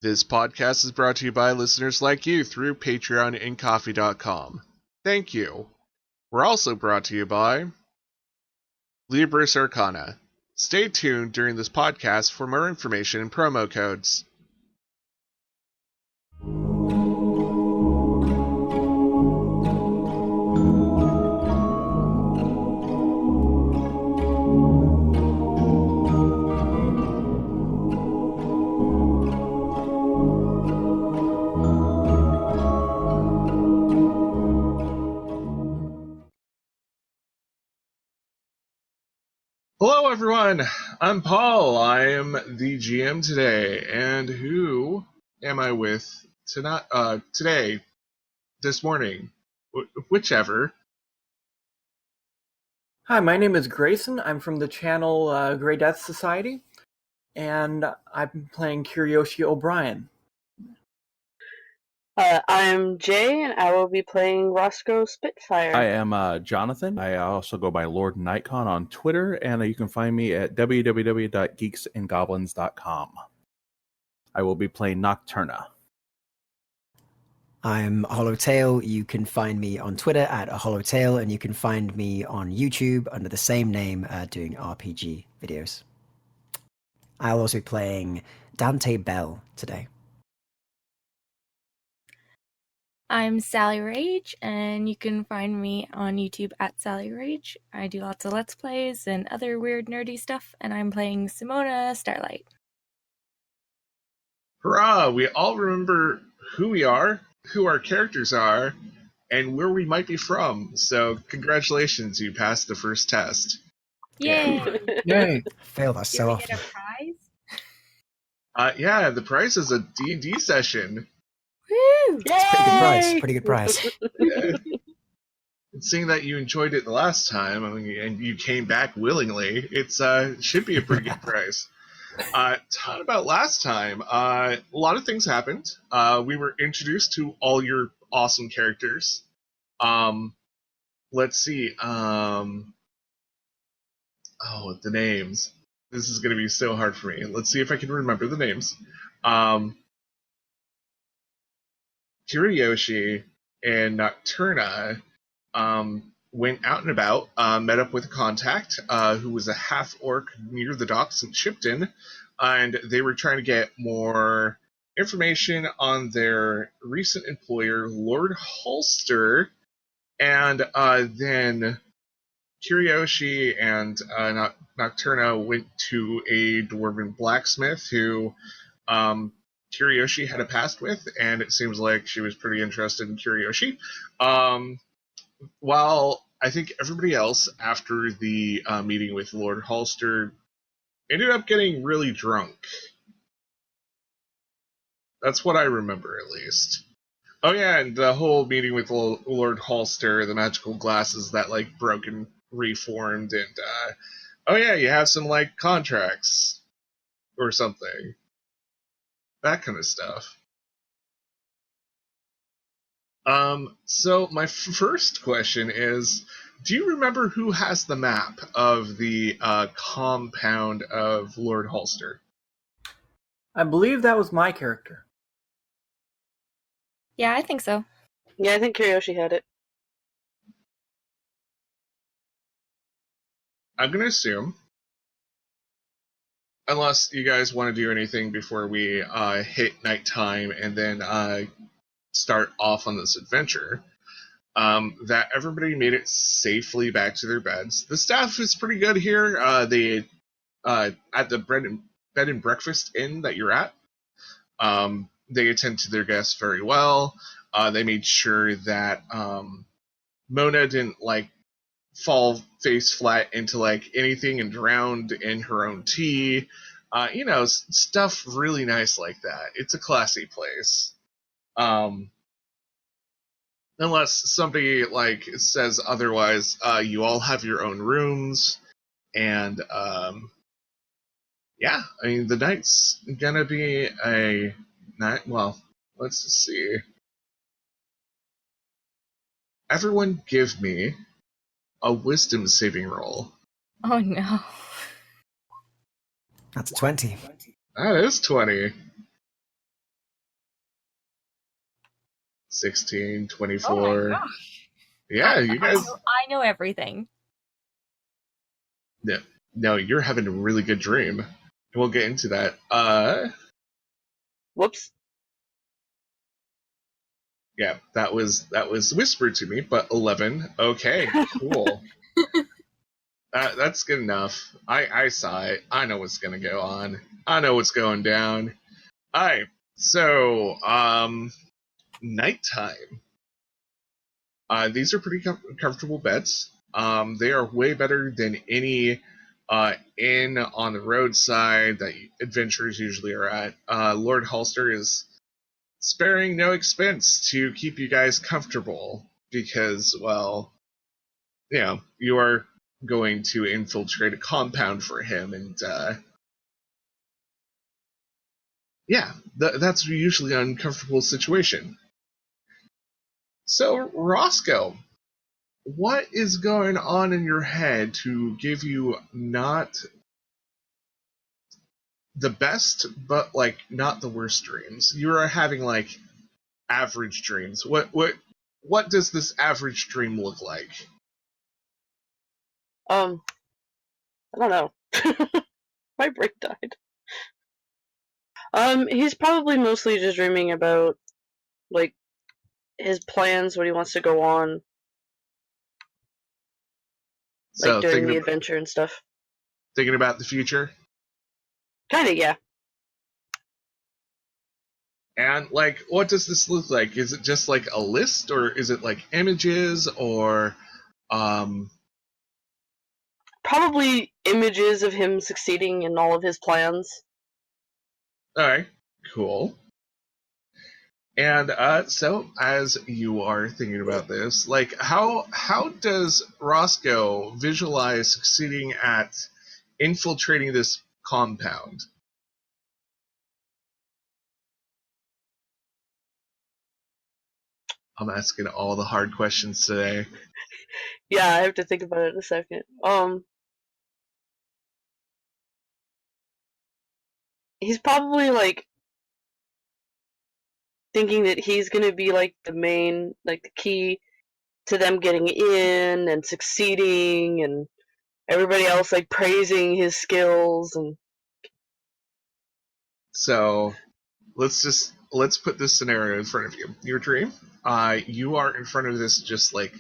This podcast is brought to you by listeners like you through Patreon and Coffee.com. Thank you. We're also brought to you by Libris Arcana. Stay tuned during this podcast for more information and promo codes. Hello everyone, I'm Paul. I am the GM today, and who am I with today, this morning, whichever. Hi, my name is Grayson. I'm from the channel Grey Death Society, and I'm playing Kiriyoshi O'Brien. I'm Jay, and I will be playing Roscoe Spitfire. I am Jonathan. I also go by Lord Nitekon on Twitter, and you can find me at www.geeksandgoblins.com. I will be playing Nocturna. I'm Hollowtail. You can find me on Twitter at Hollowtail, and you can find me on YouTube under the same name doing RPG videos. I'll also be playing Dante Bell today. I'm Sally Rage, and you can find me on YouTube at Sally Rage. I do lots of Let's Plays and other weird nerdy stuff, and I'm playing Simona Starlight. Hurrah! We all remember who we are, who our characters are, and where we might be from. So congratulations, you passed the first test. Yay! Yay! I fail that so Did we often. get a prize? Yeah, the prize is a D&D session. Woo! It's pretty good price. Yeah. And seeing that you enjoyed it the last time, and you came back willingly, it's should be a pretty good prize. Talking about last time, a lot of things happened. We were introduced to all your awesome characters. Let's see. The names. This is going to be so hard for me. Let's see if I can remember the names. Kiriyoshi and Nocturna went out and about, met up with a contact who was a half-orc near the docks in Chipton, and they were trying to get more information on their recent employer, Lord Holster, and then Kiriyoshi and Nocturna went to a dwarven blacksmith who Kiriyoshi had a past with, and it seems like she was pretty interested in Kiriyoshi. While I think everybody else, after the meeting with Lord Holster, ended up getting really drunk. That's what I remember, at least. Oh yeah, and the whole meeting with Lord Holster, the magical glasses that, broke and reformed, and, oh yeah, you have some, contracts. Or something. That kind of stuff. So my first question is, do you remember who has the map of the compound of Lord Holster? I believe that was my character. Yeah, I think so. Yeah, I think Kiriyoshi had it. I'm going to assume, unless you guys want to do anything before we hit nighttime and then start off on this adventure, that everybody made it safely back to their beds. The staff is pretty good here. They at the bed and breakfast inn that you're at, they attend to their guests very well. They made sure that Mona didn't fall face flat into anything and drowned in her own tea. Stuff really nice like that. It's a classy place. Unless somebody says otherwise, you all have your own rooms, and yeah, I mean the night's gonna be a night. Well, let's just see. Everyone, give me a wisdom saving roll. Oh no. That's a 20. That is 20. 16, Oh 24. my gosh. Yeah, you guys. I know everything. No, you're having a really good dream. And we'll get into that. Whoops. Yeah, that was whispered to me, but 11. Okay, cool. That's good enough. I saw it. I know what's gonna go on. I know what's going down. Alright, so, nighttime. These are pretty comfortable beds. They are way better than any inn on the roadside that adventurers usually are at. Lord Halster is sparing no expense to keep you guys comfortable because, well, you are going to infiltrate a compound for him, and that's usually an uncomfortable situation. So, Roscoe, what is going on in your head to give you not the best, but like not the worst dreams? You are having like average dreams. What does this average dream look like? I don't know. My brain died. He's probably mostly just dreaming about, like, his plans, what he wants to go on, So like, during the adventure and stuff. thinking about the future? Kinda, yeah. And, like, what does this look like? Is it just like a list, or is it like images, or Probably images of him succeeding in all of his plans. Alright, cool. And so as you are thinking about this, like how does Roscoe visualize succeeding at infiltrating this compound? I'm asking all the hard questions today. Yeah, I have to think about it in a second. He's probably, like, thinking that he's gonna be, like, the main, like, the key to them getting in and succeeding, and everybody else, like, praising his skills, and... So let's put this scenario in front of you. Your dream, you are in front of this just like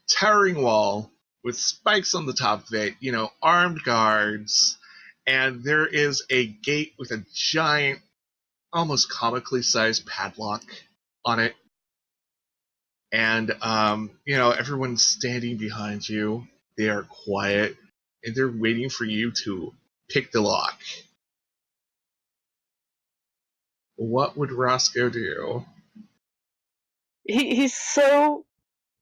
towering wall with spikes on the top of it, armed guards, and there is a gate with a giant, almost comically sized padlock on it. And everyone's standing behind you. They are quiet, and they're waiting for you to pick the lock. What would Roscoe do? He's so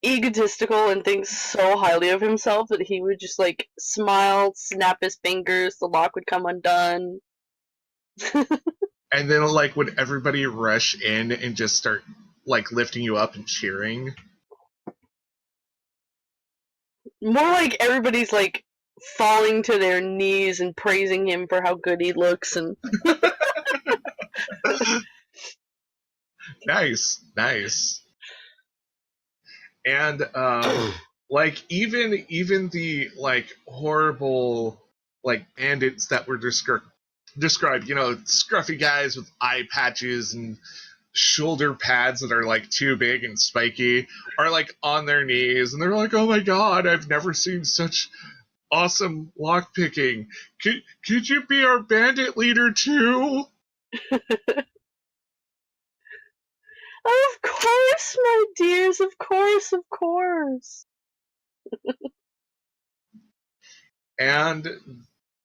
egotistical and thinks so highly of himself that he would just, like, smile, snap his fingers, the lock would come undone. And then, like, would everybody rush in and just start, like, lifting you up and cheering? More like everybody's, like, falling to their knees and praising him for how good he looks, and... Nice. And, like, even the, like, horrible, like, bandits that were described, scruffy guys with eye patches and shoulder pads that are, like, too big and spiky, are, like, on their knees, and they're like, oh my god, I've never seen such awesome lockpicking. Could you be our bandit leader, too? Of course, my dears, of course. And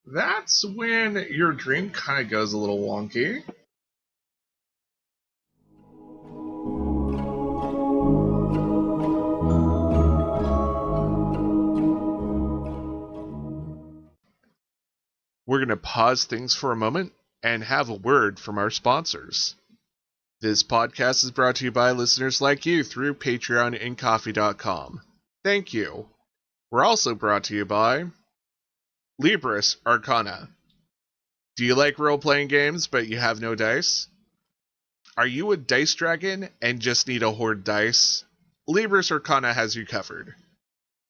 that's when your dream kind of goes a little wonky. We're going to pause things for a moment and have a word from our sponsors. This podcast is brought to you by listeners like you through Patreon and Ko-fi.com. Thank you. We're also brought to you by Libris Arcana. Do you like role-playing games but you have no dice? Are you a dice dragon and just need a hoard dice? Libris Arcana has you covered.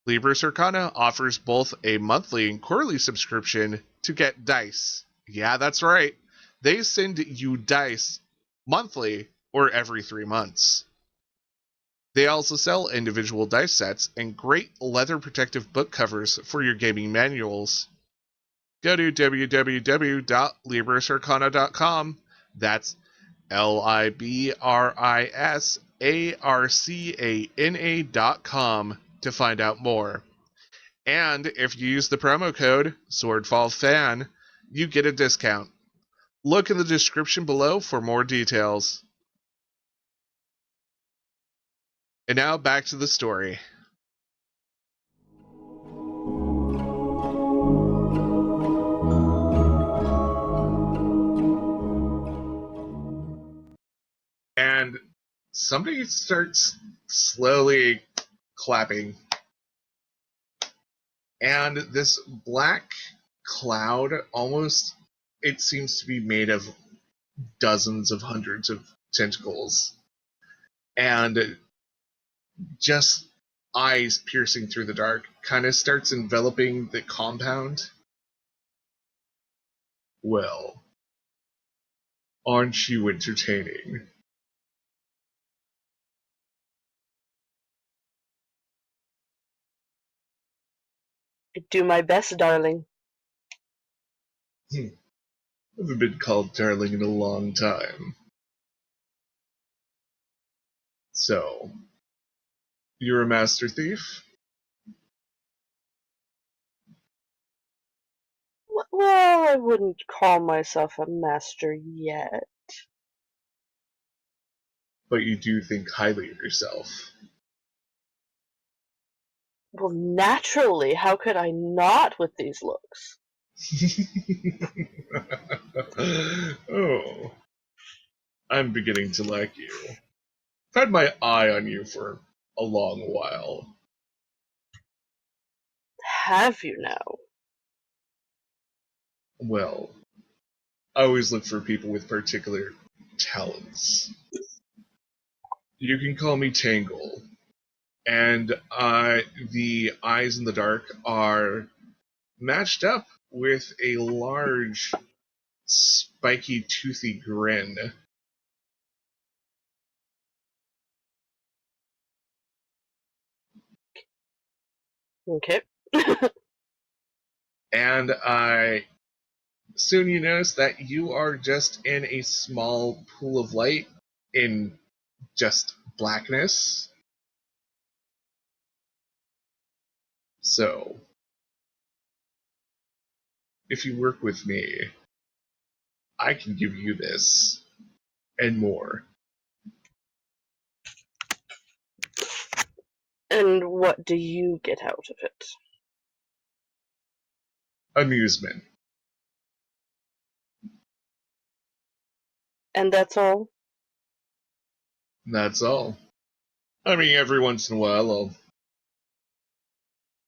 Libris Arcana offers both a monthly and quarterly subscription to get dice. Yeah, that's right. They send you dice monthly or every 3 months. They also sell individual dice sets and great leather protective book covers for your gaming manuals. Go to www.librisarcana.com. That's LIBRISARCANA.com to find out more. And if you use the promo code SwordfallFan, you get a discount. Look in the description below for more details. And now back to the story. And somebody starts slowly clapping. And this black cloud almost, it seems to be made of dozens of hundreds of tentacles. And just eyes piercing through the dark kind of starts enveloping the compound. Well, aren't you entertaining? I do my best, darling. I haven't been called darling in a long time. So, you're a master thief? Well, I wouldn't call myself a master yet. But you do think highly of yourself. Well, naturally, how could I not with these looks? Oh, I'm beginning to like you. I've had my eye on you for a long while. Have you now? Well, I always look for people with particular talents. You can call me Tangle. And the eyes in the dark are matched up with a large, spiky, toothy grin. Okay. And soon you notice that you are just in a small pool of light in just blackness. So, if you work with me, I can give you this and more. And what do you get out of it? Amusement. And that's all? That's all. I mean, every once in a while I'll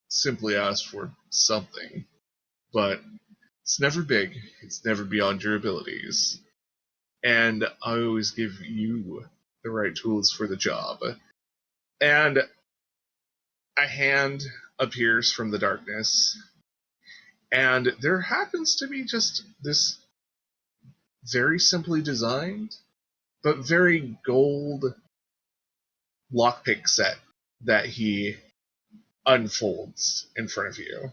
simply ask for something. But it's never big, it's never beyond your abilities. And I always give you the right tools for the job. And a hand appears from the darkness, and there happens to be just this very simply designed, but very gold lockpick set that he unfolds in front of you.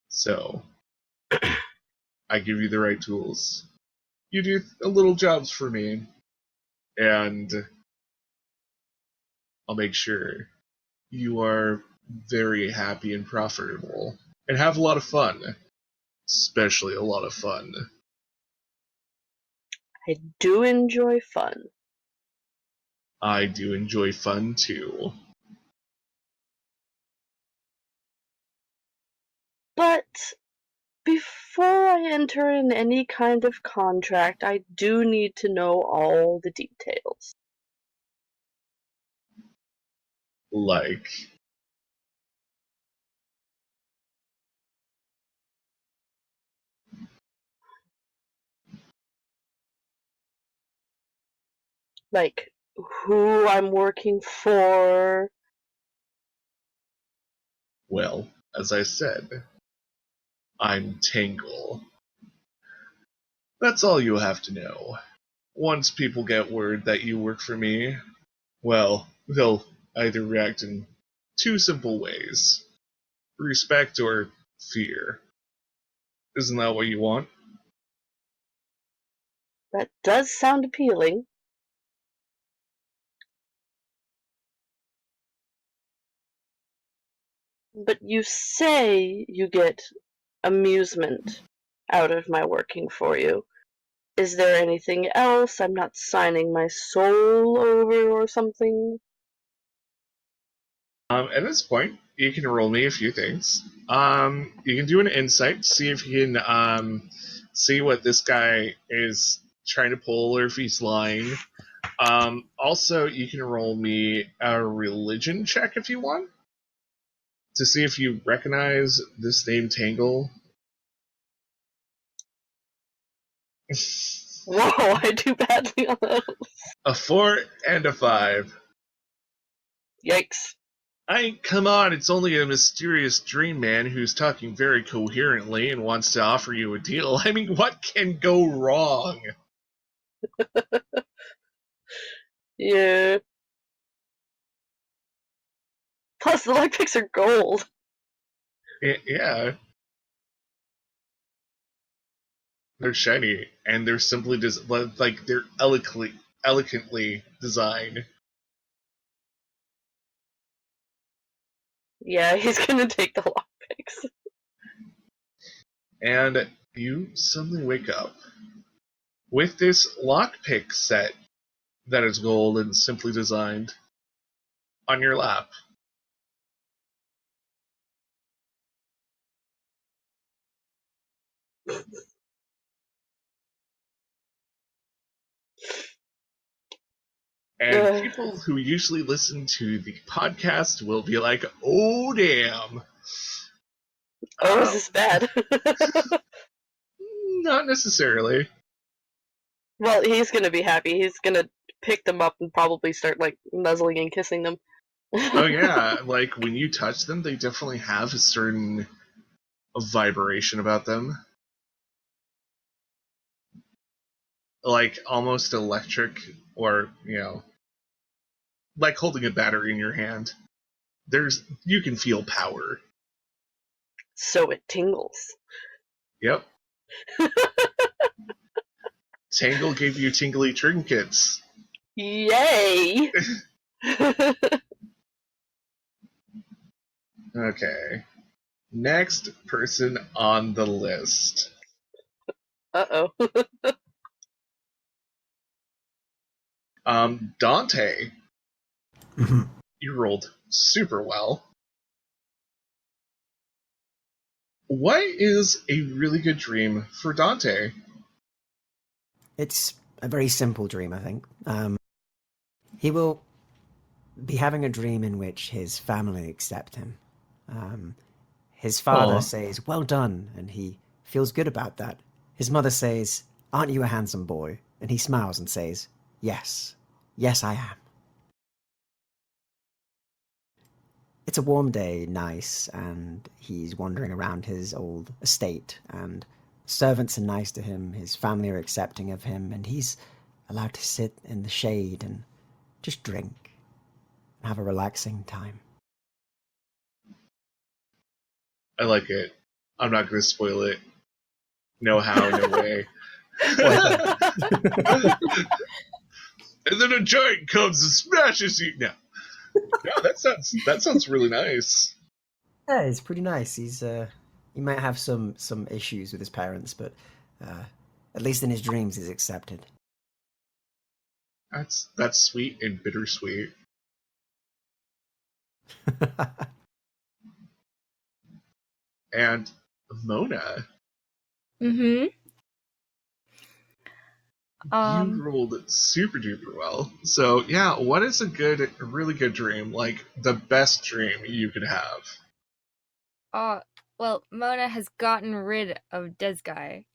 So, I give you the right tools. You do little jobs for me, and I'll make sure you are very happy and profitable, and have a lot of fun. Especially a lot of fun. I do enjoy fun. I do enjoy fun too. But before I enter in any kind of contract, I do need to know all the details. Like, Like, who I'm working for? Well, as I said, I'm Tangle. That's all you have to know. Once people get word that you work for me, well, they'll either react in two simple ways: respect or fear. Isn't that what you want? That does sound appealing. But you say you get amusement out of my working for you. Is there anything else? I'm not signing my soul over or something. At this point, you can roll me a few things. You can do an insight, see if you can see what this guy is trying to pull or if he's lying. Also, you can roll me a religion check if you want to see if you recognize this name Tangle. Whoa, I do badly on those. A 4 and a 5. Yikes. Come on, it's only a mysterious dream man who's talking very coherently and wants to offer you a deal. I mean, what can go wrong? Yeah. Plus, the lockpicks are gold. Yeah. They're shiny, and they're simply like they're elegantly designed. Yeah, he's gonna take the lockpicks. And you suddenly wake up with this lockpick set that is gold and simply designed on your lap. And people who usually listen to the podcast will be like, oh, damn. Oh, is this bad? Not necessarily. Well, he's gonna be happy. He's gonna pick them up and probably start, like, nuzzling and kissing them. Oh, yeah. Like, when you touch them, they definitely have a certain vibration about them. Like, almost electric, or, like holding a battery in your hand. You can feel power. So it tingles. Yep. Tangle gave you tingly trinkets. Yay! Okay. Next person on the list. Uh-oh. Dante. Mhm. You rolled super well. What is a really good dream for Dante? It's a very simple dream, I think. He will be having a dream in which his family accept him. His father Aw. says, "Well done," and he feels good about that. His mother says, "Aren't you a handsome boy?" And he smiles and says, "Yes. Yes, I am." It's a warm day, nice, and he's wandering around his old estate, and servants are nice to him, his family are accepting of him, and he's allowed to sit in the shade and just drink and have a relaxing time. I like it. I'm not going to spoil it. No how, no way. And then a giant comes and smashes you. No, that sounds really nice. Yeah, he's pretty nice. He might have some issues with his parents, but at least in his dreams he's accepted. That's sweet and bittersweet. And Mona, Mm-hmm. you rolled super duper well. So yeah, what is a really good dream? Like the best dream you could have? Well, Mona has gotten rid of Des Guy.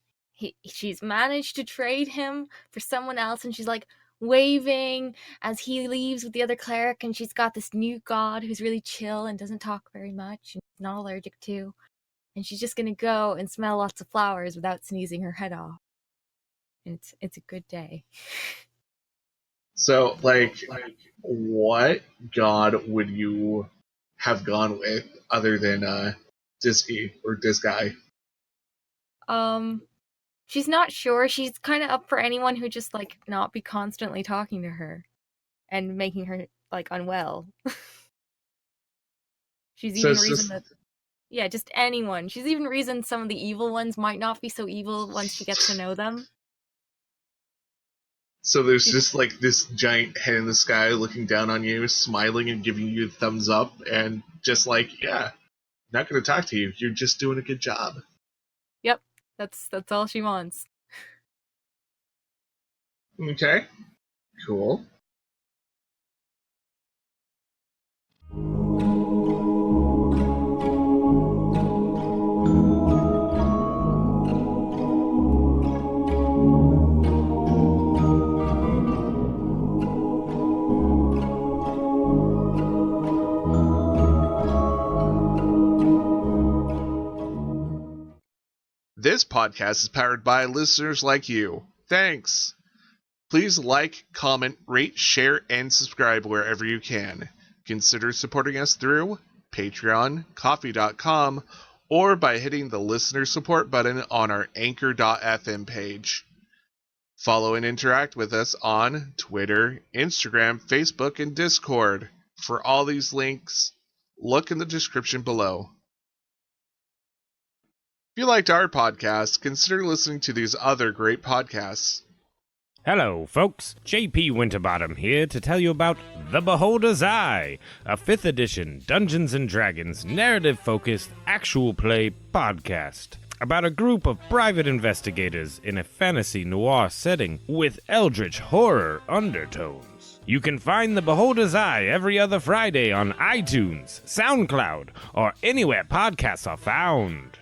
She's managed to trade him for someone else, and she's like, waving as he leaves with the other cleric, and she's got this new god who's really chill and doesn't talk very much and not allergic to. And she's just gonna go and smell lots of flowers without sneezing her head off. And it's a good day. So, like, what god would you have gone with other than Disky or this guy? She's not sure. She's kind of up for anyone who just, like, not be constantly talking to her and making her, like, unwell. She's even reasoned that... Yeah, just anyone. She's even reasoned some of the evil ones might not be so evil once she gets to know them. So there's just, like, this giant head in the sky looking down on you, smiling and giving you a thumbs up, and just like, yeah, not going to talk to you. You're just doing a good job. Yep, that's all she wants. Okay, cool. This podcast is powered by listeners like you. Thanks. Please like, comment, rate, share, and subscribe wherever you can. Consider supporting us through Patreon, Ko-fi.com, or by hitting the listener support button on our Anchor.fm page. Follow and interact with us on Twitter, Instagram, Facebook, and Discord. For all these links, look in the description below. If you liked our podcast, consider listening to these other great podcasts. Hello, folks. JP Winterbottom here to tell you about The Beholder's Eye, a 5th edition Dungeons & Dragons narrative-focused actual play podcast about a group of private investigators in a fantasy noir setting with eldritch horror undertones. You can find The Beholder's Eye every other Friday on iTunes, SoundCloud, or anywhere podcasts are found.